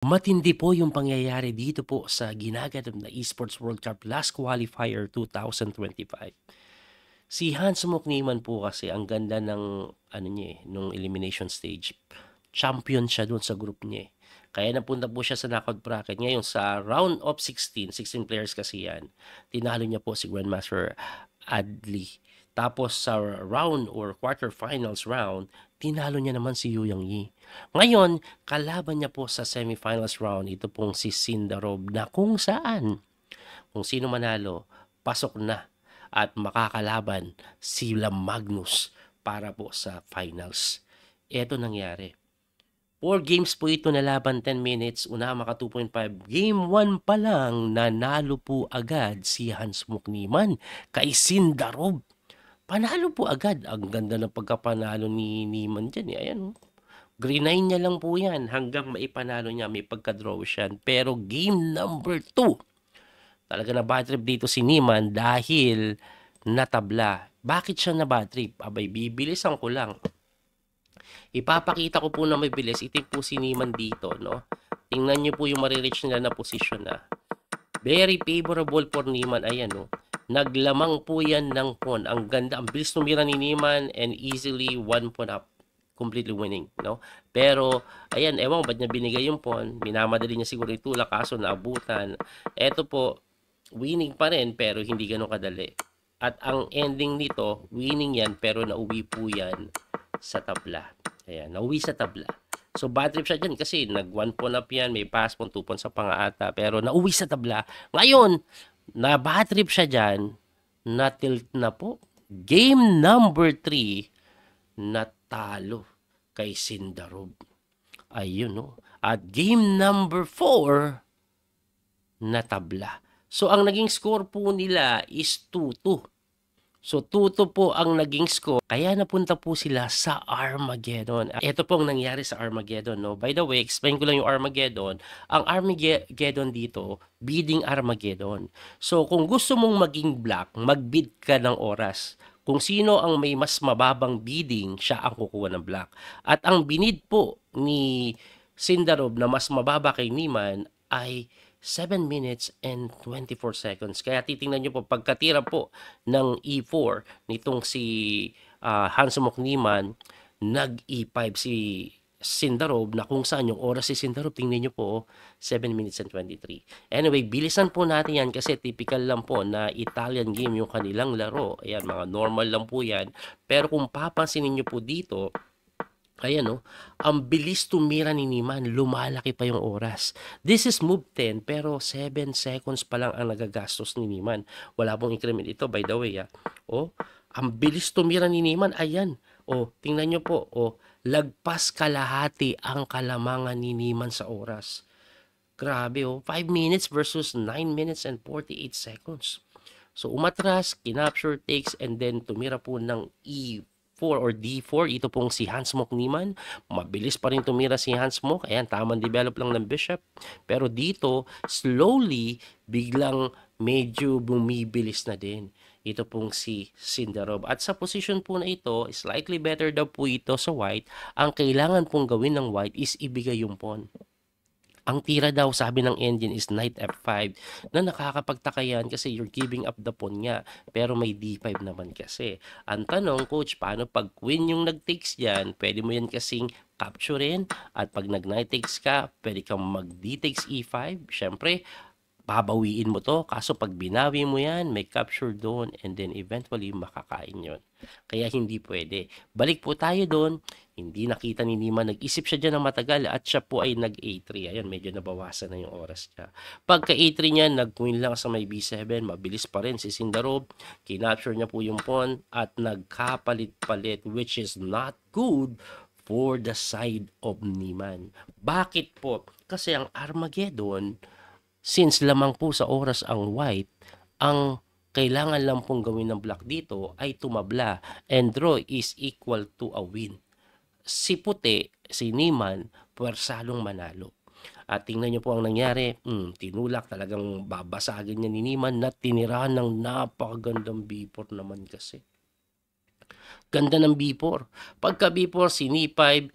Matindi po yung pangyayari dito po sa ginaganap na Esports World Cup Last Qualifier 2025. Si Hans Mokniman po kasi ang ganda ng ano niya nung elimination stage. Champion siya doon sa group niya. Kaya napunta po siya sa knockout bracket. Ngayon sa round of 16 players kasi yan, tinalo niya po si Grandmaster Adli. Tapos sa round or quarterfinals round, tinalo niya naman si Yu Yang Yi. Ngayon, kalaban niya po sa semifinals round, ito pong si Sindarov na kung saan, kung sino manalo, pasok na at makakalaban sila Magnus para po sa finals. Ito nangyari. 4 games po ito na laban 10 minutes, una maka 2.5. Game 1 pa lang, nanalo po agad si Hans Mukniman kay Sindarov. Panalo po agad. Ang ganda ng pagkapanalo ni Niman dyan. Ayan, green 9 niya lang po yan hanggang maipanalo niya. May pagka-draw siya. Pero game number 2, talaga na bad trip dito si Niman dahil natabla. Bakit siya na bad trip? Abay, bibilisan ko lang. Ipapakita ko po na may bilis. Ito po si Niman dito, no? Tingnan niyo po yung marireach nila na position na. Very favorable for Niman. Ayan, no? Naglamang po yan ng pawn. Ang ganda, ang bilis tumira ni Niman and easily 1 pawn up. Completely winning, no? Pero, ayan, ewan ba't niya binigay yung pawn. Minamadali niya siguro itulak, kaso naabutan. Eto po, winning pa rin, pero hindi ganun kadali. At ang ending nito, winning yan, pero nauwi po yan sa tabla. Ayan, nauwi sa tabla. So, bad trip siya dyan kasi nag-1 pawn up yan, may pass pawn, 2 pawn sa pangaata, pero nauwi sa tabla. Ngayon, na bad trip siya dyan, na-tilt na po. Game number 3, natalo kay Sindarov. Ayun, no? At game number 4, natabla. So, ang naging score po nila is 2-2. So, 2-2 po ang naging score. Kaya napunta po sila sa Armageddon. Ito po ang nangyari sa Armageddon, no? By the way, explain ko lang yung Armageddon. Ang Armageddon dito, bidding Armageddon. So, kung gusto mong maging black, magbid ka ng oras. Kung sino ang may mas mababang bidding, siya ang kukuha ng black. At ang binid po ni Sindarov na mas mababa kay Niman ay 7 minutes and 24 seconds. Kaya titingnan nyo po, pagkatira po ng E4 nitong si Hans Mokniman, nag-E5 si Sindarov na kung saan yung oras si Sindarov, tingnan nyo po, 7 minutes and 23. Anyway, bilisan po natin yan kasi typical lang po na Italian game yung kanilang laro. Ayan, mga normal lang po yan. Pero kung papansinin nyo po dito, ayan, no? Ang bilis tumira ni Niman, lumalaki pa yung oras. This is move 10, pero 7 seconds pa lang ang nagagastos ni Niman. Wala pong increment ito, by the way. Oh, ang bilis tumira ni Niman, ayan. Oh, tingnan nyo po. Oh, lagpas kalahati ang kalamangan ni Niman sa oras. Grabe, oh. 5 minutes versus 9 minutes and 48 seconds. So, umatras, kinapture, takes, and then tumira po ng E4 or D4. Ito pong si Hans Mokniman. Mabilis pa rin tumira si Hans Mok. Ayan, tamang develop lang ng bishop. Pero dito, slowly, biglang medyo bumibilis na din. Ito pong si Sindarov. At sa position po na ito, slightly better daw po ito sa white. Ang kailangan pong gawin ng white is ibigay yung pawn. Ang tira daw, sabi ng engine, is knight f5 na nakakapagtaka yan kasi you're giving up the pawn nga. Pero may d5 naman kasi. Ang tanong, coach, paano pag queen yung nag-takes dyan? Pwede mo yan kasing capturein at pag nag-knight takes ka, pwede kang mag-d takes e5. Siyempre, babawiin mo to. Kaso pag binawi mo yan, may capture doon and then eventually makakain yon. Kaya hindi pwede. Balik po tayo doon. Hindi nakita ni Niman. Nag-isip siya dyan ng matagal at siya po ay nag-A3. Ayan, medyo nabawasan na yung oras niya. Pagka A3 niya, nag-queen lang sa may B7. Mabilis pa rin si Sindarov. Kinapture niya po yung pawn at nagkapalit-palit which is not good for the side of Niman. Bakit po? Kasi ang Armageddon, since lamang po sa oras ang white, ang kailangan lang pong gawin ng black dito ay tumabla and draw is equal to a win. Si puti, si Niman, puwersadong manalo. At tingnan nyo po ang nangyari, tinulak, talagang babasagin niya ni Niman na tinirahan ng napakagandang B4 naman kasi. Ganda ng B4. Pagka B4, si Ni5,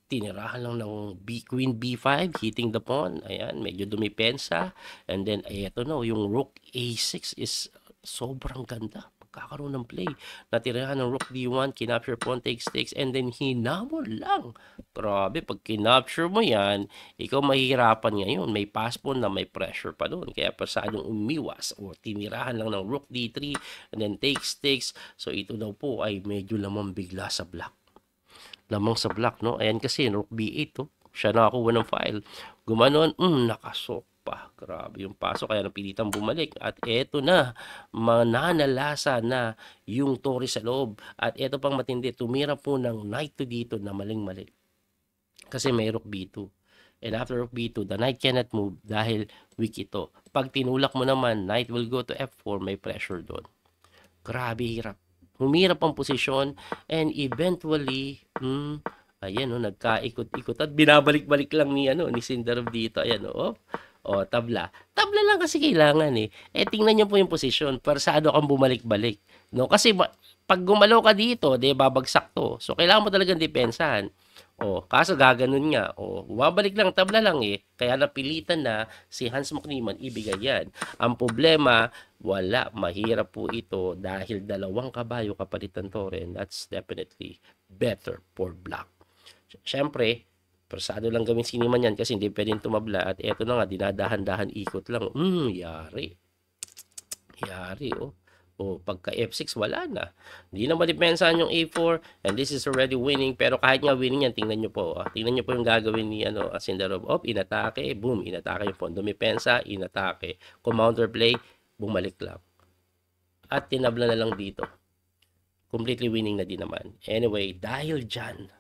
tinirahan lang ng Queen B5, hitting the pawn. Ayan, medyo dumipensa. And then, eto na, yung Rook A6 is sobrang ganda. Pagkakaroon ng play. Natirahan ng Rook D1, kinapture pawn takes, and then hinamon lang. Grabe, pag kinapture mo yan, ikaw mahihirapan ngayon. May pass pawn na may pressure pa doon. Kaya pasadong umiwas o tinirahan lang ng Rook D3, and then takes. So, ito daw po ay medyo lamang bigla sa black. Lamang sa black, no? Ayan kasi, Rook B8, oh. Siya nakakuha ng file. Gumanon, nakasok pa. Grabe yung pasok, kaya napilitang bumalik. At eto na, mananalasa na yung Torre sa loob. At eto pang matindi, tumira po ng knight to dito na maling-mali. Kasi may Rook B2. And after Rook B2, the knight cannot move dahil weak ito. Pag tinulak mo naman, knight will go to F4, may pressure doon. Grabe hirap. Humirap ang posisyon and eventually, ayan nagkaikot-ikot at binabalik-balik lang ni Sindarov dito. Ayan tabla. Tabla lang kasi kailangan eh. Tingnan niyo po yung posisyon. Parsado kang bumalik-balik. No? Kasi pag gumalaw ka dito, babagsak to. So kailangan mo talagang depensahan. Kaso gaganon nga. Bumabalik lang, tabla lang eh. Kaya napilitan na si Hans Mokniman ibigay yan. Ang problema, wala. Mahirap po ito dahil dalawang kabayo kapalitan Torre, and that's definitely better for black. Siyempre, persado lang gawin siniman yan kasi hindi pwedeng tumabla. At eto na nga, dinadahan-dahan ikot lang. Yari. Yari, pagka F6, wala na. Hindi na madipensahan yung A4, and this is already winning. Pero kahit nga winning yan, tingnan nyo po. Tingnan nyo po yung gagawin ni Sindarov. Inatake, boom, inatake yung pawn. Dumipensa, inatake. Kung counterplay, bumalik lang. At tinabla na lang dito. Completely winning na din naman. Anyway, dahil dyan,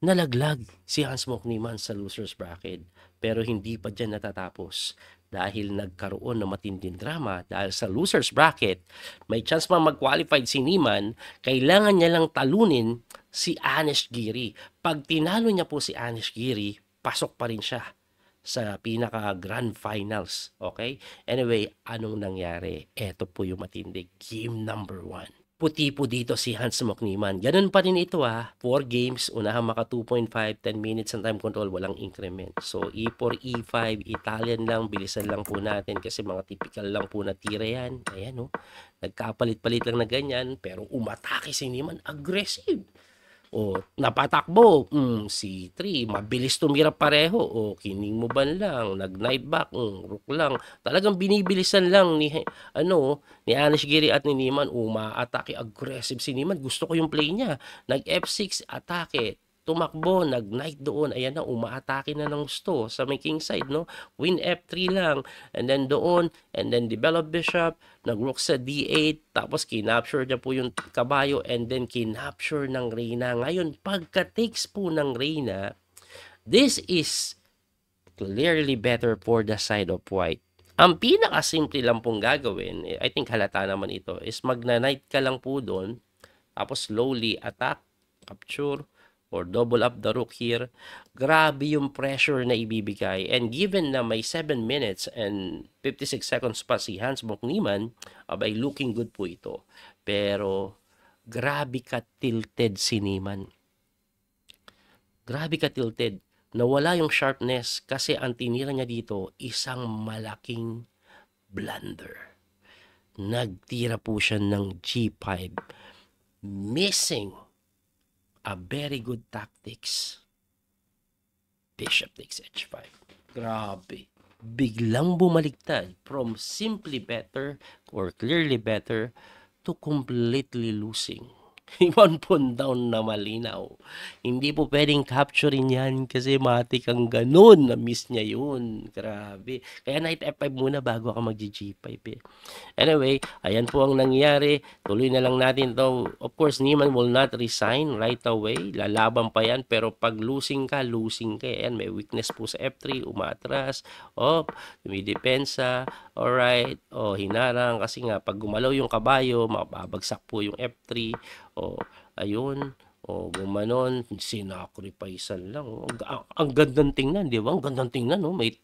nalaglag si Hans Mokniman sa loser's bracket. Pero hindi pa dyan natatapos. Dahil nagkaroon ng matinding drama dahil sa loser's bracket, may chance pa mag-qualified si Niemann, kailangan niya lang talunin si Anish Giri. Pag tinalo niya po si Anish Giri, pasok pa rin siya sa pinaka grand finals. Okay? Anyway, anong nangyari? Ito po yung matindi. Game number 1. Puti po dito si Hans Mokniman. Ganun pa rin ito 4 games, unahan maka 2.5, 10 minutes ng time control, walang increment. So E4, E5, Italian lang, bilisan lang po natin kasi mga typical lang po na tira yan. Ayan nagkapalit-palit lang na ganyan, pero umatake si Niemann, aggressive. Napatakbo, C3, mabilis tumira pareho, kining mo ba lang, nag-knight back, rook lang. Talagang binibilisan lang ni Anish Giri at ni Niemann, umaatake, aggressive si Niemann. Gusto ko yung play niya. Nag-F6, atake, tumakbo, nag-knight doon, ayan na, umaatake na ng gusto sa may king side, no? Queen F3 lang, and then doon, and then develop bishop, nag-rook sa D8, tapos kinapture niya po yung kabayo, and then kinapture ng reyna. Ngayon, pagka-takes po ng reyna, this is clearly better for the side of white. Ang pinaka-simple lang pong gagawin, I think halata naman ito, is magna-knight ka lang po doon, tapos slowly attack, capture, or double up the rook here. Grabe yung pressure na ibibigay. And given na may 7 minutes and 56 seconds pa si Hans Mokniman, abay looking good po ito. Pero grabe ka tilted si Niemann. Grabe ka tilted. Nawala yung sharpness kasi ang tinira niya dito isang malaking blunder. Nagtira po siya ng G5. Missing a very good tactics. Bishop takes H5. Grabe. Biglang bumaliktad from simply better or clearly better to completely losing. 1 pawn down na malinaw. Hindi po pwedeng capturein yan kasi matik ang ganun. Na-miss niya yun. Grabe. Kaya knight F5 muna bago ka mag-G5 eh. Anyway, ayan po ang nangyari. Tuloy na lang natin to. Of course, Niemann will not resign right away. Lalaban pa yan. Pero pag losing ka. Ayan, may weakness po sa F3. Umatras. Dumidepensa. Alright. Hinarang. Kasi nga, pag gumalaw yung kabayo, mababagsak po yung F3. Ayun. Gumanon, sinacrificean lang. Ang gandang tingnan, di ba? Ang gandang tingnan, no? May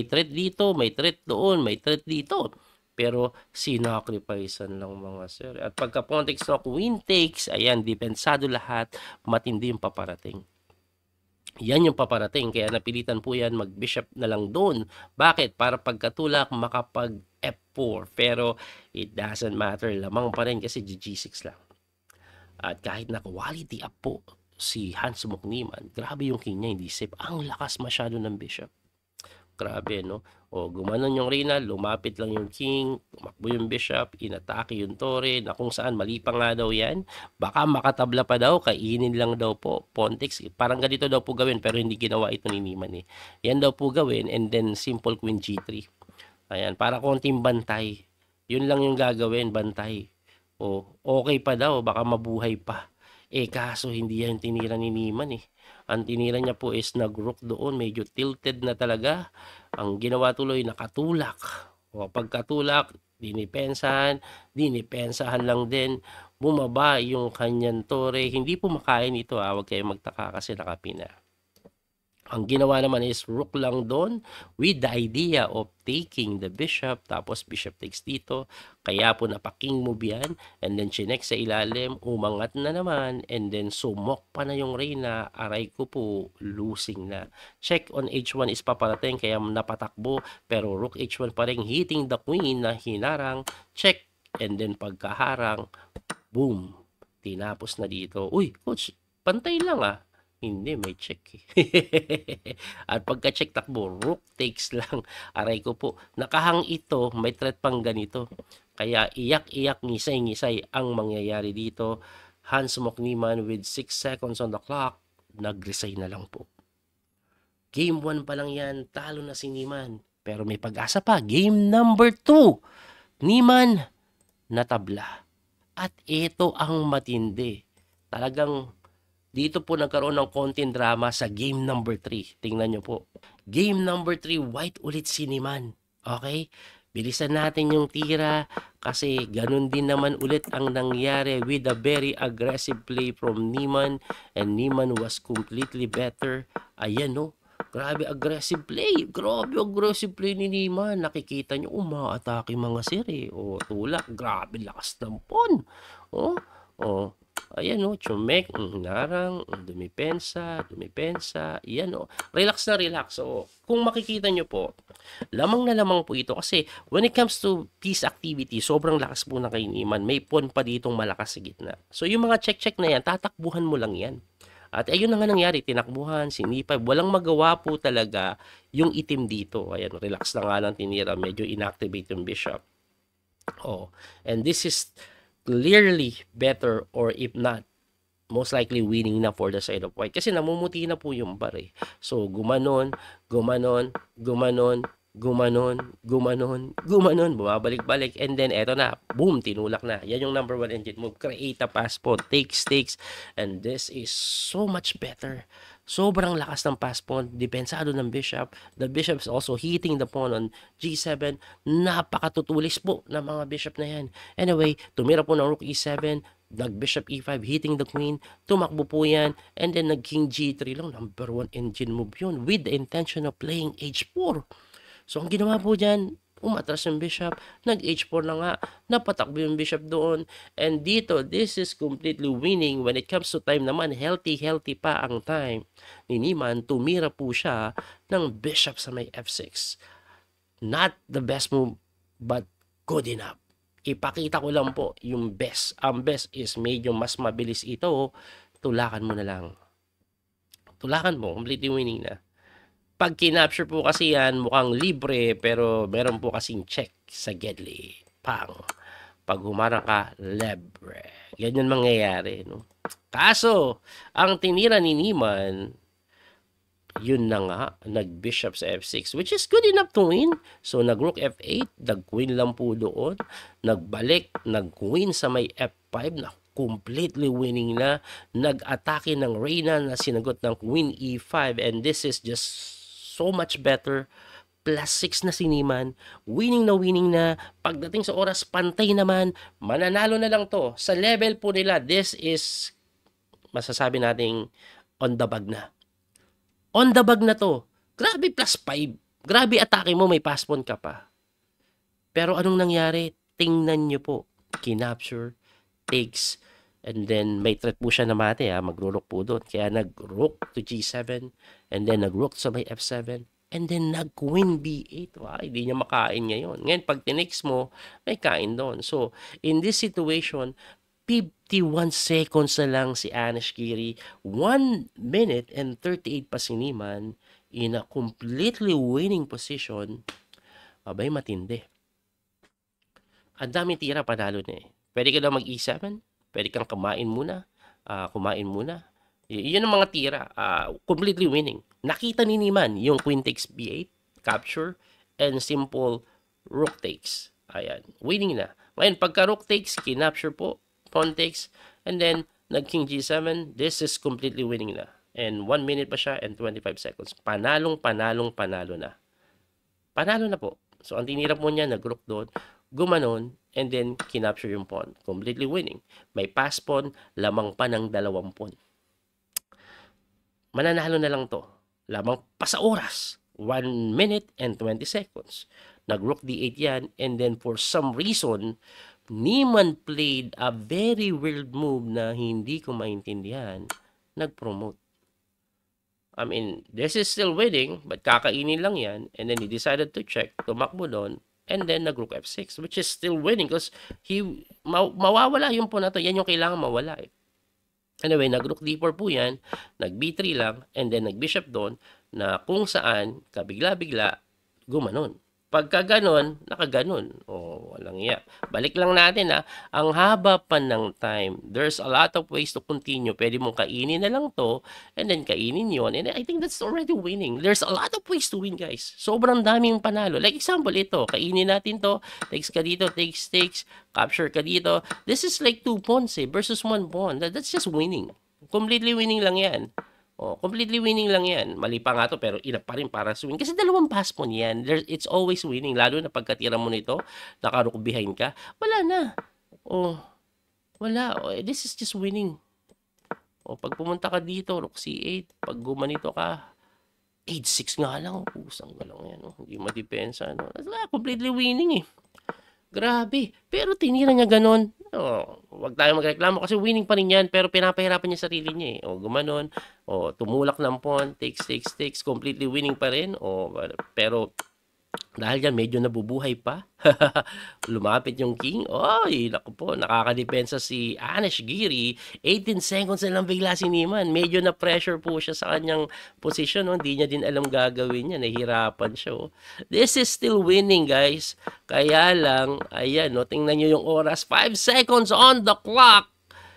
threat dito, may threat doon, may threat dito. Pero sinacrificean lang mga sir. At pagka pawn takes na queen takes, ayan, depensado lahat, matindi yung paparating. Yan yung paparating, kaya napilitan po yan mag-bishop na lang doon. Bakit? Para pagkatulak makapag F4, pero it doesn't matter, lamang pa rin kasi G6 lang. At kahit na quality up po si Hans Mokniman, grabe yung king niya, hindi safe. Ang lakas masyado ng bishop. Grabe, no? O, gumanon yung reyna, lumapit lang yung king, tumakbo yung bishop, inatake yung tore, na kung saan mali pa nga daw yan. Baka makatabla pa daw, kainin lang daw po. Pontex, parang ganito daw po gawin, pero hindi ginawa ito ni Niemann eh. Yan daw po gawin, and then simple queen g3. Ayan, para konting bantay. Yun lang yung gagawin, bantay. O, okay pa daw, baka mabuhay pa. Eh, kaso hindi yan tinira ni Niemann eh. Ang tinira niya po is nag-rook doon, medyo tilted na talaga. Ang ginawa tuloy, nakatulak. O, pagkatulak, dinipensahan lang din. Bumaba yung kanyang tore. Hindi po makain ito ha, huwag kayong magtaka kasi nakapina. Ang ginawa naman is rook lang doon with the idea of taking the bishop, tapos bishop takes dito, kaya po napaking move yan, and then chinek sa ilalim, umangat na naman, and then sumok pa na yung reyna, aray ko po, losing na. Check on h1 is paparating, kaya napatakbo, pero rook h1 pa rin hitting the queen na hinarang, check, and then pagkaharang, boom, tinapos na dito. Uy, coach, pantay lang ah. Hindi, may check eh. At pagka-check takbo, rook takes lang. Aray ko po, nakahang ito, may threat pang ganito. Kaya iyak-iyak, ngisay-ngisay ang mangyayari dito. Hans Mokniman with 6 seconds on the clock, nag-resign na lang po. Game 1 pa lang yan, talo na si Niemann. Pero may pag-asa pa, game number 2. Niemann, natabla. At ito ang matindi. Talagang dito po nagkaroon ng konting drama sa game number 3. Tingnan nyo po. Game number 3, white ulit si Niemann. Okay? Bilisan natin yung tira kasi ganun din naman ulit ang nangyari with a very aggressive play from Niemann, and Niemann was completely better. Ayan no. Grabe aggressive play. Grabe aggressive play ni Niemann. Nakikita nyo, umaatake mga siri. O, tulak. Grabe lakas ng pon. O, ayan o, chumek, hinarang, dumipensa, yan o. Relax na relax. So, kung makikita nyo po, lamang na lamang po ito kasi when it comes to piece activity, sobrang lakas po na kay Niemann. May pawn pa ditong malakas sa gitna. So, yung mga check-check na yan, tatakbuhan mo lang yan. At ayun na nga nangyari, tinakbuhan, sinipay, walang magawa po talaga yung itim dito. Ayan, relax na nga lang tinira, medyo inactivate yung bishop. Oh, and this is clearly better, or if not, most likely winning na for the side of white. Kasi namumuti na po yung bar eh. So, gumanon, bumabalik-balik, and then eto na, boom, tinulak na. Yan yung number 1 engine move. Create a pass pawn, takes, and this is so much better. Sobrang lakas ng pass pawn, depensado ng bishop. The bishop is also hitting the pawn on g7. Napakatutulis po ng mga bishop na yan. Anyway, tumira po ng rook e7, nag-bishop e5, hitting the queen, tumakbo po yan, and then nag-king g3 lang, number 1 engine move yun, with the intention of playing h4. So, ang ginawa po dyan, umatras yung bishop, nag-h4 na nga, napatakbo yung bishop doon, and dito, this is completely winning. When it comes to time naman, healthy pa ang time ni Niemann, tumira po siya ng bishop sa may f6. Not the best move, but good enough. Ipakita ko lang po yung best. Ang best is medyo mas mabilis ito, tulakan mo na lang. Tulakan mo, completely winning na. Pag kinapture po kasi yan, mukhang libre, pero meron po kasing check sa Gedli. Pang. Pag humarang ka, libre. Ganyan mangyayari, no? Kaso, ang tinira ni Niemann, yun na nga, nag-bishop sa f6, which is good enough to win. So, nag-rook f8, nag-queen lang po doon. Nagbalik, nag-queen sa may f5 na completely winning na. Nag-atake ng reyna na sinagot ng queen e5, and this is just so much better. Plus 6 na si Niemann, winning na. Pagdating sa oras, pantay naman, mananalo na lang to. Sa level po nila, this is, masasabi nating, on the bag na. On the bag na to. Grabe plus 5. Grabe atake mo, may pass pawn ka pa. Pero anong nangyari? Tingnan nyo po. Kinapture, takes, And then may threat po siya na mate, magro-rook po doon. Kaya nag-rook to G7 and then nag-rook sa may F7 and then nag-queen B8. Hindi niya makain ngayon. Ngayon, pag tinex mo, may kain doon. So, in this situation, 51 seconds na lang si Anish Giri. 1 minute and 38 pa si Niemann in a completely winning position. Abay, matindi. Ang daming tira, panalo na eh. Pwede ka daw mag-E7, pwede kang kumain muna. Yun ang mga tira. Completely winning. Nakita ni Niemann yung queen takes B8, capture, and simple rook takes. Ayan, winning na. Ngayon, pagka rook takes, kinapture po, pawn takes, and then nag-king G7, this is completely winning na. And 1 minute pa siya and 25 seconds. Panalo na. Panalo na po. So, ang tinira po niya, nag-rook doon, gumanon, and then kinapture yung pawn. Completely winning. May pass pawn, lamang pa ng 2 pawn. Mananalo na lang to. Lamang pa sa oras. 1 minute and 20 seconds. Nag-rook D8 yan, and then for some reason, Niemann played a very weird move na hindi ko maintindihan. Nag-promote. I mean, this is still winning, but kakainin lang yan. And then he decided to check, tumakbo doon, and then nag-rook F6, which is still winning because mawawala yung po na to. Yan yung kailangan mawala eh. Anyway, nag-rook D4 po yan, nag-B3 lang, and then nag-bishop doon, na kung saan, kabigla-bigla, gumanon. Pagka ganon, nakaganon. Walang iya. Balik lang natin ang haba pa ng time. There's a lot of ways to continue. Pwede mong kainin na lang to, and then kainin yon. And I think that's already winning. There's a lot of ways to win, guys. Sobrang daming panalo. Like example, ito. Kainin natin to. Takes ka dito, takes, capture ka dito. This is like 2 pawns versus 1 pawn. That's just winning. Completely winning lang yan. Completely winning lang yan. Mali pa nga to, pero enough pa rin para swing. Kasi 2 pass pawn yan. It's always winning. Lalo na pagkatira mo nito, naka-rook behind ka, wala na. Wala. This is just winning. Pag pumunta ka dito, rook C8. Pag gumanito ka, H6 nga lang. Pusang galang yan. Hindi madipensa. Completely winning eh. Grabe. Pero tinira niya ganon. Wag tayo magreklamo kasi winning pa rin yan, pero pinapahirapan niya sarili niya eh. Gumanon. Tumulak ng pawn, takes, completely winning pa rin. Pero dahil yan, medyo nabubuhay pa. Lumapit yung king. Naku po, nakakadepensa si Anish Giri. 18 seconds na lang bigla si Niemann. Medyo na pressure po siya sa kanyang position. Hindi niya din alam gagawin niya. Nahihirapan siya. This is still winning, guys. Kaya lang, ayan, tingnan nyo yung oras. 5 seconds on the clock.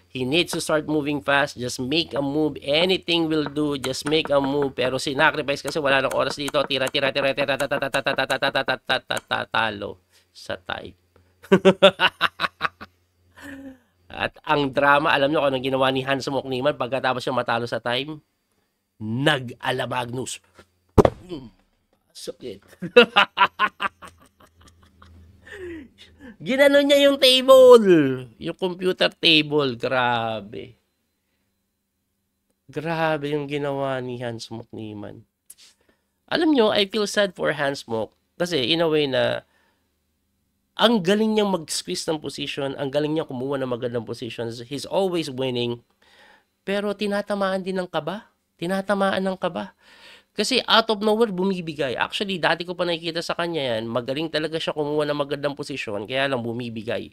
He needs to start moving fast. Just make a move. Anything will do. Just make a move. Pero sinacrifice kasi wala nang oras dito. Tira. Talo sa time. At ang drama, alam nyo kung anong ginawa ni Hans Niemann pagkatapos siya matalo sa time? Nag-alamagnus. Sakit. Ginano niya yung table. Yung computer table. Grabe. Grabe yung ginawa ni Hans Niemann. Alam nyo, I feel sad for Hans Mock. Kasi in a way na ang galing niyang mag-squeeze ng position. Ang galing niya kumuha ng magandang positions. He's always winning. Pero tinatamaan din ng kaba. Kasi out of nowhere, bumibigay. Actually, dati ko pa nakikita sa kanya yan, magaling talaga siya kumuha ng magandang posisyon, kaya lang bumibigay.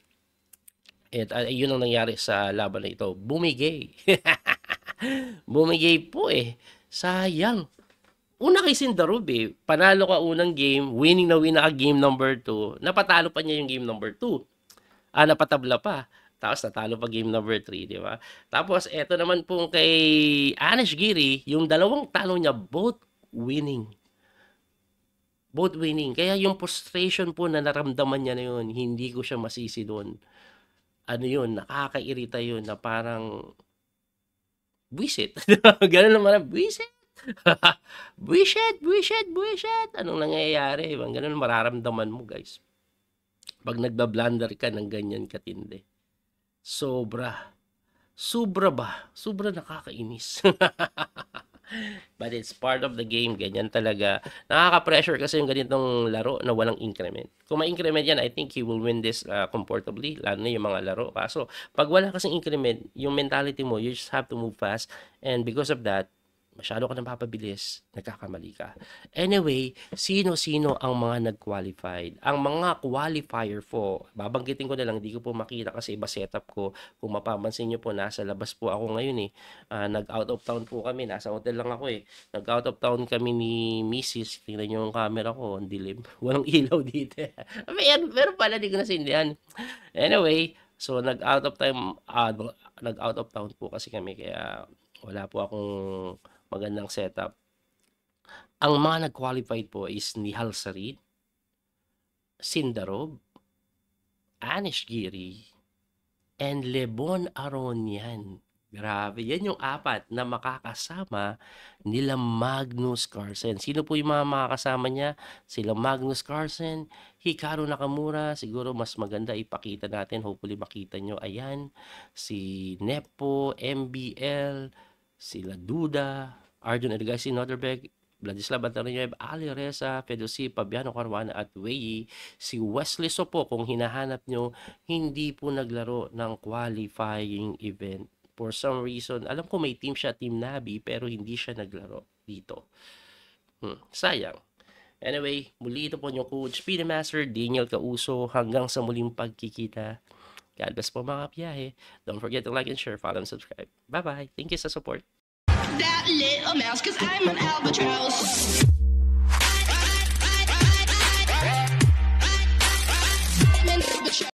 At yun ang nangyari sa laban na ito. Bumigay. Bumigay po eh. Sayang. Una kay Sindarub eh. Panalo ka unang game, winning na ka game number 2. Napatalo pa niya yung game number 2. Napatabla pa. Tapos natalo pa game number 3, di ba? Tapos eto naman pong kay Anish Giri, yung dalawang talo niya, both winning. Kaya yung frustration po na naramdaman niya na yun, hindi ko siya masisi doon. Nakakairita yun na parang buwisit. Ganun naman, buwisit. buwisit. Anong nangyayari? Ganun mararamdaman mo, guys. Pag nagbablunder ka ng ganyan katindi. Sobra nakakainis. But it's part of the game, ganyan talaga. Nakaka-pressure kasi yung ganitong laro na walang increment. Kung may increment yan, I think he will win this comfortably, lalo na yung mga laro. Kaso, pag wala kasing increment, yung mentality mo, you just have to move fast. And because of that, masyado ka napapabilis, nagkakamali ka. Anyway, sino-sino ang mga nag-qualified? Ang mga qualifier po, babanggitin ko na lang, hindi ko po makita kasi iba setup ko. Kung mapapansin nyo po, nasa labas po ako ngayon eh. Nag-out of town po kami, nasa hotel lang ako eh. Nag-out of town kami ni Mrs. Tingnan nyo yung camera ko, ang dilim. Walang ilaw dito. Meron pala, di ko nasindihan. Anyway, so nag-out of town po kasi kami, kaya wala po akong magandang setup. Ang mga nag-qualified po is Nihal Sarid, Sindarov, Anish Giri, and Lebon Aronian. Grabe, yan yung apat na makakasama nila Magnus Carlsen. Sino po yung mga makakasama niya? Sila Magnus Carlsen, Hikaru Nakamura, siguro mas maganda ipakita natin, hopefully makita nyo. Ayan, si Nepo, MBL, sila Duda, Arjun Edgasi, Noderberg, Vladislav Antonio, Ali Reza, Fedosi, Fabiano Caruana at Wei. Si Wesley Sopo, kung hinahanap nyo, hindi po naglaro ng qualifying event. For some reason, alam ko may team siya, Team Nabi, pero hindi siya naglaro dito. Sayang. Anyway, muli ito po yung Coach Speedmaster, Daniel Causo, hanggang sa muling pagkikita. God bless po mga kapiyahe. Don't forget to like and share, follow and subscribe. Bye-bye. Thank you sa support. That little mouse, 'cause I'm an albatross.